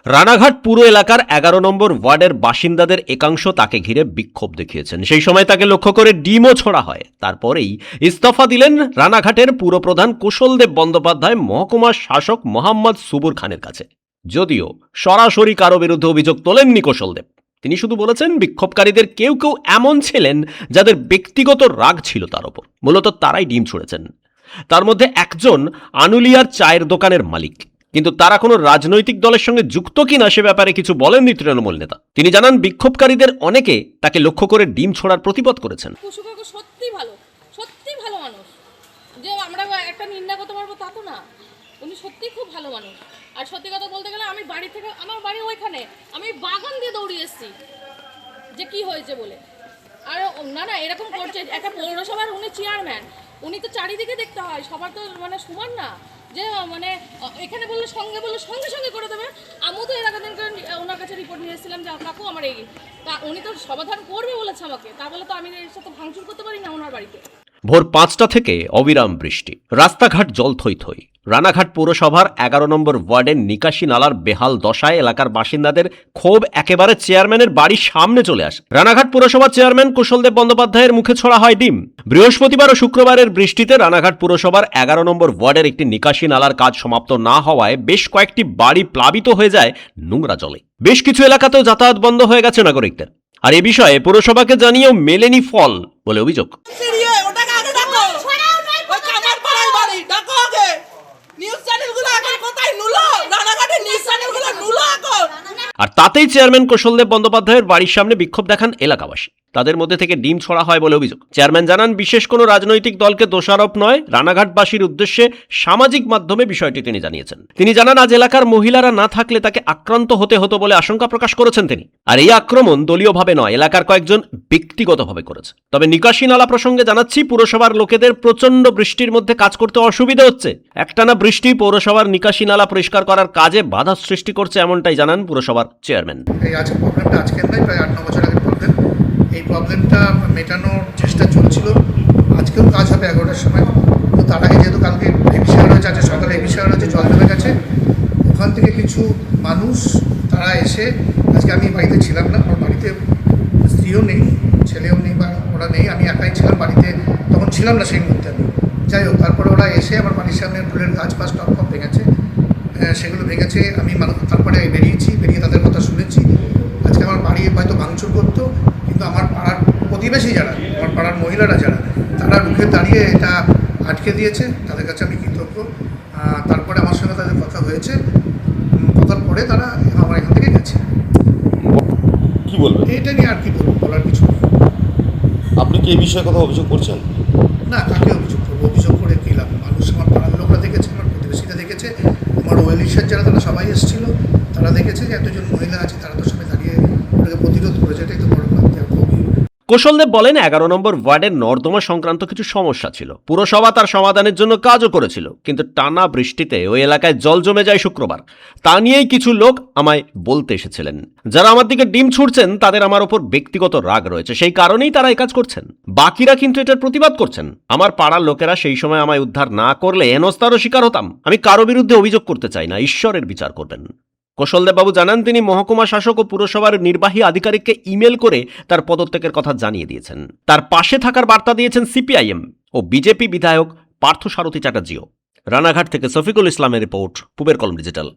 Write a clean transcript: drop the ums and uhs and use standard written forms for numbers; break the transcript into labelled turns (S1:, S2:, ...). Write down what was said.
S1: রানাঘাট পুর এলাকার ১১ নম্বর ওয়ার্ডের বাসিন্দাদের একাংশ তাকে ঘিরে বিক্ষোভ দেখিয়েছেন। সেই সময় তাকে লক্ষ্য করে ডিমও ছোড়া হয়। তারপরেই ইস্তফা দিলেন রানাঘাটের পুরপ্রধান কুশলদেব বন্দ্যোপাধ্যায় মহকুমা শাসক মোহাম্মদ সুবুর খানের কাছে। যদিও সরাসরি কারো বিরুদ্ধে অভিযোগ তোলেননি কুশলদেব, তিনি শুধু বলেছেন বিক্ষোভকারীদের কেউ কেউ এমন ছিলেন যাদের ব্যক্তিগত রাগ ছিল তার ওপর, মূলত তারাই ডিম ছুঁড়েছেন। তার মধ্যে একজন আনুলিয়ার চায়ের দোকানের মালিক, কিন্তু তারা কোনো রাজনৈতিক দলের সঙ্গে যুক্ত কিনা সে ব্যাপারে কিছু বলেননি তৃণমূল নেতা। তিনি জানান বিক্ষোভকারীদের অনেকে তাকে লক্ষ্য করে ডিম ছোড়ার প্রতিবাদ করেছেন।
S2: সত্যি ভালো মানুষ, যে আমরা একটা নিন্দা করতে পারবো তা তো না, উনি সত্যি খুব ভালো মানুষ। আর সত্যি কথা বলতে গেলে আমি বাড়ি থেকে, আমার বাড়ি ওইখানে, আমি বাগান দিয়ে দৌড়িয়ে এসেছি যে কি হয়েছে বলে। আর না এরকম করছে একটা পৌরসভার উনি চেয়ারম্যান, উনি তো চারিদিকে দেখতে হয়, সবার তো মানে সমান না যে মানে এখানে বললে সঙ্গে সঙ্গে করে দেবে। আমিও তো এর আগের দিন ওনার কাছে রিপোর্ট নিয়ে এসেছিলাম যে কাকু আমার এই, তা উনি তো সমাধান করবে বলেছে আমাকে, তা বলে তো আমি এর সাথে ভাঙচুর করতে পারি না ওনার বাড়িতে।
S1: ভোর ৫টা থেকে অবিরাম বৃষ্টি, রাস্তাঘাট জল থই থই। রানাঘাট পৌরসভার ১১ নম্বর ওয়ার্ডের নিকাশি নালার বেহাল দশায় এলাকার বাসিন্দাদের ক্ষোভ একেবারে চেয়ারম্যানের বাড়ির সামনে চলে আসে। রানাঘাট পুরসভার চেয়ারম্যান কুশলদেব বন্দ্যোপাধ্যায়ের মুখে ছোড়া হয় ডিম। বৃহস্পতিবার ও শুক্রবারের বৃষ্টিতে রানাঘাট পুরসভার ১১ নম্বর ওয়ার্ডের একটি নিকাশি নালার কাজ সমাপ্ত না হওয়ায় বেশ কয়েকটি বাড়ি প্লাবিত হয়ে যায় নোংরা জলে। বেশ কিছু এলাকাতেও যাতায়াত বন্ধ হয়ে গেছে নাগরিকদের। আর এ বিষয়ে পুরসভাকে জানিয়েও মেলেনি ফল বলে অভিযোগ। আর তাতেই চেয়ারম্যান কুশলদেব বন্দ্যোপাধ্যায়ের বাড়ির সামনে বিক্ষোভ দেখান এলাকাবাসী। তাদের মধ্যে থেকে ডিম ছোড়া হয় বলে অভিযোগ। চেয়ারম্যান জানান বিশেষ কোনো রাজনৈতিক দলকে দোষারোপ নয়, রানাঘাটবাসীর উদ্দেশ্যে সামাজিক মাধ্যমে বিষয়টি তিনি জানিয়েছেন। তিনি জানান আজ এলাকার মহিলারা না থাকলে তাকে আক্রান্ত হতে হতো বলে আশঙ্কা প্রকাশ করেছেন তিনি। আর এই আক্রমণ দলীয়ভাবে নয়, এলাকার কয়েকজন ব্যক্তিগতভাবে করেছে। তবে নিকাশি নালা প্রসঙ্গে জানাচ্ছি, পুরসভার লোকেদের প্রচন্ড বৃষ্টির মধ্যে কাজ করতে অসুবিধা হচ্ছে। একটানা বৃষ্টি পৌরসভার নিকাশি নালা পরিষ্কার করার কাজে বাধা সৃষ্টি করছে, এমনটাই জানান পুরসভার চেয়ারম্যান।
S3: এই আজকে প্রবলেমটা আজকের নয়, প্রায় ৮-৯ বছর আগের প্রবলেম। এই প্রবলেমটা মেটানোর চেষ্টা চলছিল। আজকেও কাজ হবে ১১টার সময়। তো তার আগে যেহেতু কালকে এবিসিআর রয়েছে, আজকে সকালে এবিসিআর রয়েছে, জল নেমে গেছে। ওখান থেকে কিছু মানুষ তারা এসে, আজকে আমি বাড়িতে ছিলাম না, আমার বাড়িতে স্ত্রীও নেই, ছেলেও নেই, বা ওরা নেই, আমি একাই ছিলাম বাড়িতে, তখন ছিলাম না সেই মুহূর্তে আমি। যাই হোক, তারপরে ওরা এসে আমার বাড়ির সামনে ফুলের গাছ ফাছ টপ ভেঙেছে, সেগুলো ভেঙেছে। আমি তারপরে বেরিয়ে তাদের কথা শুনেছি। আজকে আমার বাড়ি হয়তো ভাঙচুর করতো, কিন্তু আমার পাড়ার প্রতিবেশী যারা, আমার পাড়ার মহিলারা যারা, তারা রুখে দাঁড়িয়ে এটা আটকে দিয়েছে। তাদের কাছে আমি কৃতজ্ঞ। তারপরে আমার সঙ্গে তাদের কথা হয়েছে, কথার পরে তারা আমার এখান থেকে গেছে।
S4: কি বলবেন
S3: এটা নিয়ে আর কি বলবো, বলার কিছু নেই।
S4: আপনি কি এই বিষয়ে কথা অভিযোগ করছেন?
S3: না, কাকে অভিযোগ করবো? অভিযোগ করে কী লাভ? মানুষ, আমার পাড়ার লোকরা দেখেছে, আমার প্রতিবেশীরা দেখেছে, আমার ওয়েলিশার যারা তারা সবাই এসেছিলো, তারা দেখেছে যে এতজন মহিলা আছে, তারা তো সবাই দাঁড়িয়ে ওটাকে প্রতিরোধ করেছে। এটাই তো বড় কথা।
S1: কুশলদেব বলেন ১১ নম্বর ওয়ার্ডের নর্দমা সংক্রান্ত কিছু সমস্যা ছিল, পুরসভা তার সমাধানের জন্য কাজও করেছিল, কিন্তু টানা বৃষ্টিতে ওই এলাকায় জল জমে যায় শুক্রবার। তা নিয়েই কিছু লোক আমায় বলতে এসেছিলেন, যারা আমার দিকে ডিম ছুড়ছেন তাদের আমার ওপর ব্যক্তিগত রাগ রয়েছে, সেই কারণেই তারা এই কাজ করছেন। বাকিরা কিন্তু এটার প্রতিবাদ করছেন। আমার পাড়ার লোকেরা সেই সময় আমায় উদ্ধার না করলে হেনস্থারও শিকার হতাম। আমি কারো বিরুদ্ধে অভিযোগ করতে চাই না, ঈশ্বরের বিচার করবেন। কুশলদেব বাবু জানান তিনি মহকুমা শাসক ও পুরসভার নির্বাহী আধিকারিককে ইমেল করে তার পদত্যাগের কথা জানিয়ে দিয়েছেন। তার পাশে থাকার বার্তা দিয়েছেন সিপিআইএম ও বিজেপি বিধায়ক পার্থসারথী চ্যাটার্জিও। রানাঘাট থেকে শফিকুল ইসলামের রিপোর্ট, পূবের কলম ডিজিটাল।